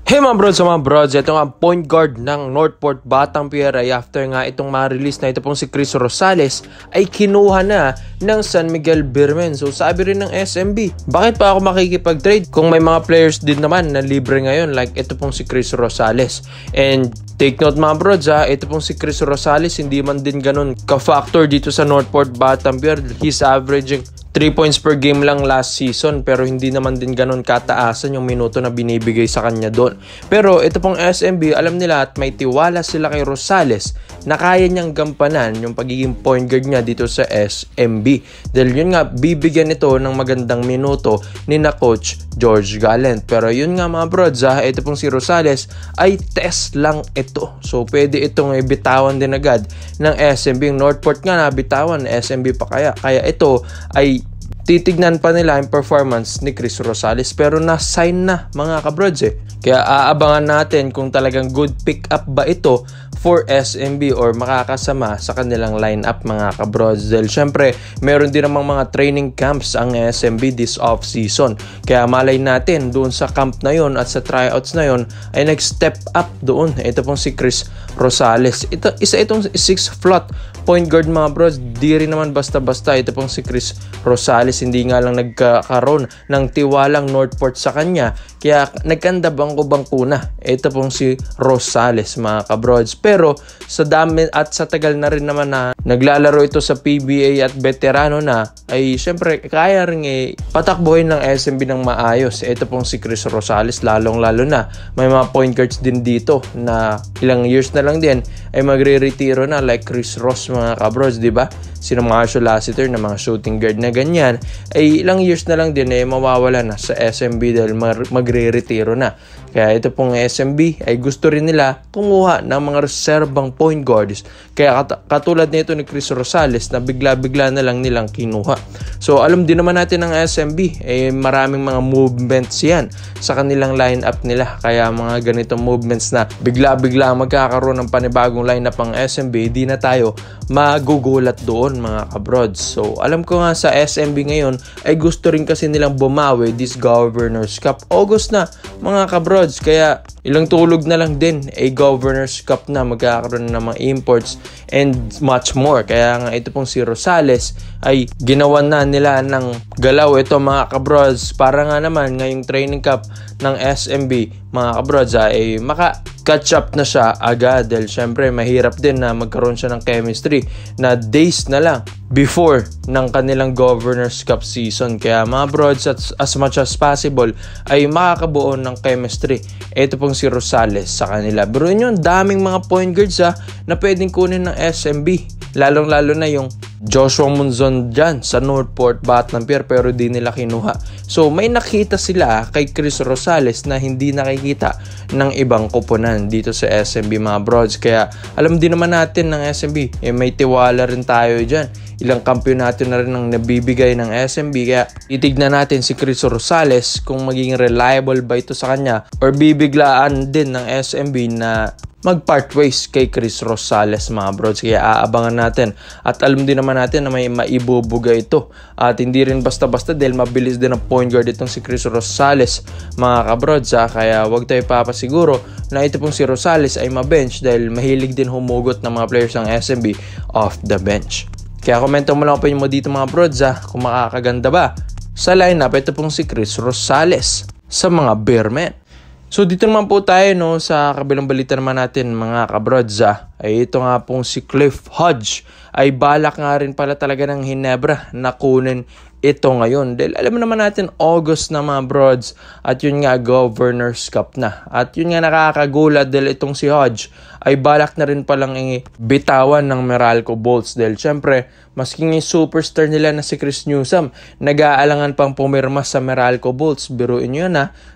Hey mga brods, ito nga ang point guard ng Northport Batang Pier ay after nga itong ma-release na ito pong si Chris Rosales ay kinuha na ng San Miguel Beermen. So sabi rin ng SMB, bakit pa ako makikipag-trade kung may mga players din naman na libre ngayon like ito pong si Chris Rosales. And take note mga brods ito pong si Chris Rosales hindi man din ganun ka-factor dito sa Northport Batang Pier. He's averaging 3 points per game lang last season pero hindi naman din ganun kataasan yung minuto na binibigay sa kanya doon. Pero ito pong SMB, alam nila at may tiwala sila kay Rosales na kaya niyang gampanan yung pagiging point guard niya dito sa SMB. Dahil yun nga, bibigyan ito ng magandang minuto ni na Coach George Gallant. Pero yun nga mga brods, ito pong si Rosales ay test lang ito. So pwede itong ibitawan din agad ng SMB. Yung Northport nga nabitawan, SMB pa kaya. Kaya ito ay titignan pa nila yung performance ni Chris Rosales pero na-sign na mga kabrods Kaya aabangan natin kung talagang good pick up ba ito for SMB or makakasama sa kanilang lineup mga kabrods. Dahil syempre meron din namang mga training camps ang SMB this off-season. Kaya malay natin doon sa camp na yon at sa tryouts na yon ay nag-step up doon. Ito pong si Chris Rosales. Itong 6 flat point guard mga bros. Di rin naman basta-basta. Ito pong si Chris Rosales. Hindi nga lang nagkakaroon ng tiwalang Northport sa kanya. Kaya nagkandabangko-bangko na. Ito pong si Rosales mga kabrods. Pero sa dami at sa tagal na rin naman na naglalaro ito sa PBA at veterano na ay syempre kaya rin patakbuhin ng SMB ng maayos. Ito pong si Chris Rosales lalong-lalo na. May mga point guards din dito na ilang years na lang din ay magre-retiro na like Chris Ross mga kabrods, di ba? Sino Marshall Lassiter na mga shooting guard na ganyan ay ilang years na lang din ay mawawala na sa SMB dahil magre-retiro na. Kaya ito pong SMB ay gusto rin nila kumuha ng mga reserbang point guards. Kaya katulad nito ni Chris Rosales na bigla-bigla na lang nilang kinuha. So alam din naman natin ng SMB maraming mga movements yan sa kanilang lineup nila. Kaya mga ganitong movements na bigla-bigla magkakaroon ng panibagong lineup ang SMB, di na tayo magugulat doon mga kabrods. So alam ko nga sa SMB ngayon ay gusto rin kasi nilang bumawi this Governors Cup. August na mga kabrods. Kaya ilang tulog na lang din Governors Cup na magkakaroon ng mga imports and much more. Kaya nga ito pong si Rosales ay ginawan na nila ng galaw ito mga kabrods para nga naman ngayong training cup ng SMB mga kabrods ay maka-catch up na siya agad dahil syempre mahirap din na magkaroon siya ng chemistry na days na lang before ng kanilang Governors Cup season. Kaya mga brods as much as possible ay makakabuo ng chemistry ito pong si Rosales sa kanila. Pero yun daming mga point guards na pwedeng kunin ng SMB. Lalong-lalo na yung Joshua Monzon dyan sa Northport Batang Pier pero di nila kinuha. So may nakita sila kay Chris Rosales na hindi nakikita ng ibang koponan dito sa SMB mga brods. Kaya alam din naman natin ng SMB may tiwala rin tayo dyan. Ilang kampiyonato na rin ang nabibigay ng SMB. Kaya titignan natin si Chris Rosales kung magiging reliable ba ito sa kanya or bibiglaan din ng SMB na mag-part ways kay Chris Rosales mga brods. Kaya aabangan natin at alam din naman natin na may maibubuga ito at hindi rin basta-basta dahil mabilis din ang point guard itong si Chris Rosales mga kabrods kaya wag tayo papasiguro na ito pong si Rosales ay mabench dahil mahilig din humugot ng mga players ng SMB off the bench. Kaya komento mo lang opinion mo dito mga brods kung makakaganda ba sa lineup ito pong si Chris Rosales sa mga Beermen. So dito naman po tayo sa kabilang balita naman natin mga kabrods ay ito nga pong si Cliff Hodge ay balak nga rin pala talaga ng Hinebra na kunin ito ngayon. Dahil alam naman natin August na mga brods at yun nga Governors Cup na. At yun nga nakakagulat dahil itong si Hodge ay balak na rin palang bitawan ng Meralco Bolts. Dahil syempre maski yung superstar nila na si Chris Newsom nag-aalangan pang pumirma sa Meralco Bolts. Biruin nyo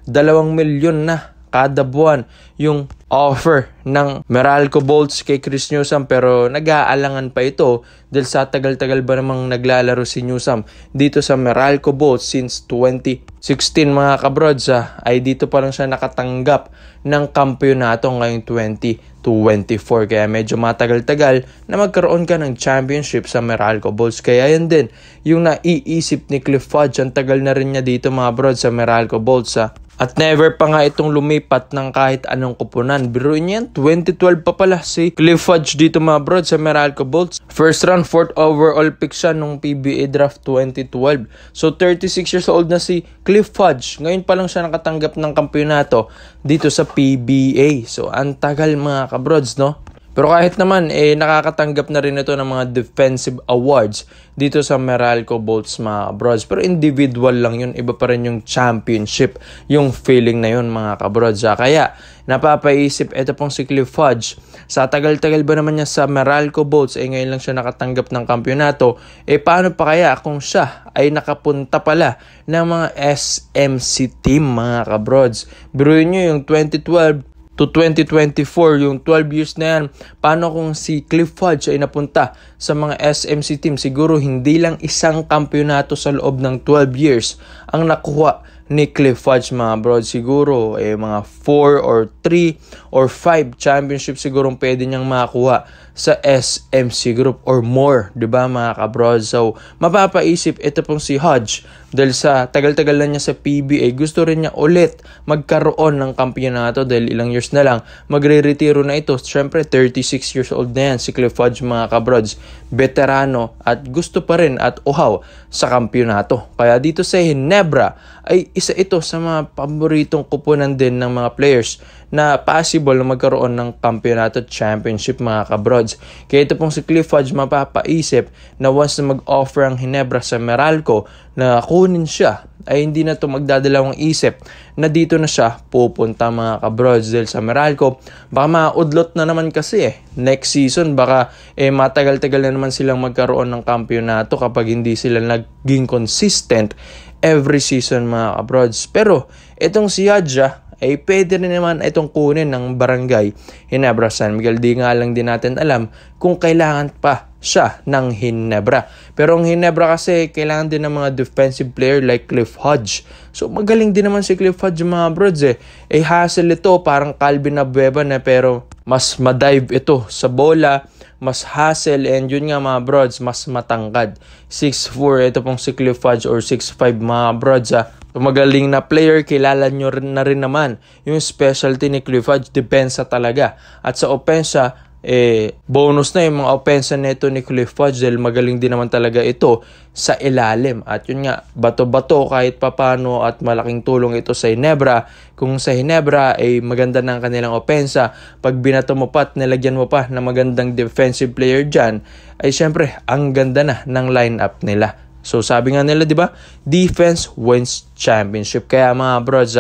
2 milyon na kada buwan yung offer ng Meralco Bolts kay Chris Newsome, pero nag-aalangan pa ito dahil sa tagal-tagal ba namang naglalaro si Newsome dito sa Meralco Bolts since 2016 mga kabrods ay dito pa lang siya nakatanggap ng kampeonato ngayong 2024, kaya medyo matagal-tagal na magkaroon ka ng championship sa Meralco Bolts. Kaya yan din yung naiisip ni Cliff Fudge, ang tagal na rin niya dito mga brods sa Meralco Bolts at never pa nga itong lumipat ng kahit anong kupunan. Biruin niyan, 2012 pa pala si Cliff Fudge dito mga bro sa Meralco Bolts. First round, 4th overall pick siya nung PBA draft 2012. So 36 years old na si Cliff Fudge. Ngayon pa lang siya nakatanggap ng kampeonato dito sa PBA. So ang tagal mga kabrods, no? Pero kahit naman, nakakatanggap na rin ito ng mga defensive awards dito sa Meralco Bolts mga kabrods. Pero individual lang yun, iba pa rin yung championship, yung feeling na yun mga kabrods. Kaya napapaisip, ito pong si Cliff Fudge, sa tagal-tagal ba naman niya sa Meralco Bolts, ngayon lang siya nakatanggap ng kampeonato, paano pa kaya kung siya ay nakapunta pala ng mga SMC team mga kabrods? Biruin nyo yung 2012 to 2024, yung 12 years na yan, paano kung si Cliff Fudge ay napunta sa mga SMC team? Siguro hindi lang isang kampeonato sa loob ng 12 years ang nakuha ni Cliff Fudge mga bro. Siguro mga 4 or 3 or 5 championship siguro pwede niyang makakuha sa SMC group or more, 'di ba mga kabro? So mapapaisip ito pong si Hodge dahil sa tagal-tagal na niya sa PBA, gusto rin niya ulit magkaroon ng kampeonato dahil ilang years na lang magre-retiro na ito. Syempre 36 years old na yan si Cliff Fudge mga kabrods, veterano at gusto pa rin at uhaw sa kampeonato. Kaya dito sa Ginebra ay isa ito sa mga paboritong kupunan din ng mga players na possible na magkaroon ng kampeonato championship mga kabrods. Kaya ito pong si Cliff Fudge mapapaisip na once na mag-offer ang Ginebra sa Meralco na kunin siya, ay hindi na ito magdadalawang isip na dito na siya pupunta mga kabrods. Dahil sa Meralco, baka maudlot na naman kasi next season, baka matagal-tagal na naman silang magkaroon ng kampeonato kapag hindi sila naging consistent every season mga kabrods. Pero itong si Hadja ay pwede rin naman itong kunin ng Barangay Ginebra San Miguel. Di nga lang din natin alam kung kailangan pa siya ng Ginebra. Pero ang Ginebra kasi kailangan din ng mga defensive player like Cliff Hodge. So magaling din naman si Cliff Hodge mga brods hassle ito, parang Calvin Abueva na, pero mas madive ito sa bola, mas hassle, and yun nga mga brods, mas matangkad. 6'4", ito pong si Cliff Hodge, or 6'5" mga brods magaling na player. Kilala nyo rin naman yung specialty ni Cliff Hodge, depensa talaga. At sa opensa, bonus na yung mga opensa nito ni Cliff Hodge dahil magaling din naman talaga ito sa ilalim. At yun nga, bato-bato kahit papano, at malaking tulong ito sa Ginebra. Kung sa Ginebra maganda ng kanilang opensa, pag binato mo pa at nilagyan mo pa na magandang defensive player dyan, ay syempre ang ganda na ng lineup nila. So sabi nga nila, di ba, defense wins championship. Kaya mga brods,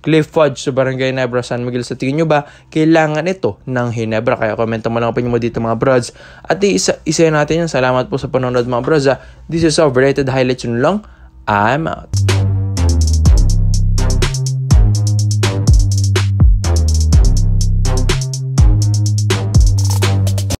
Cliff Fudge sa Barangay Ginebra San Miguel, sa tingin nyo ba kailangan ito ng Ginebra? Kaya komento mo lang opinion mo dito mga brods. At isa natin yan. Salamat po sa panonood mga brods. This is overrated highlights yun lang. I'm out.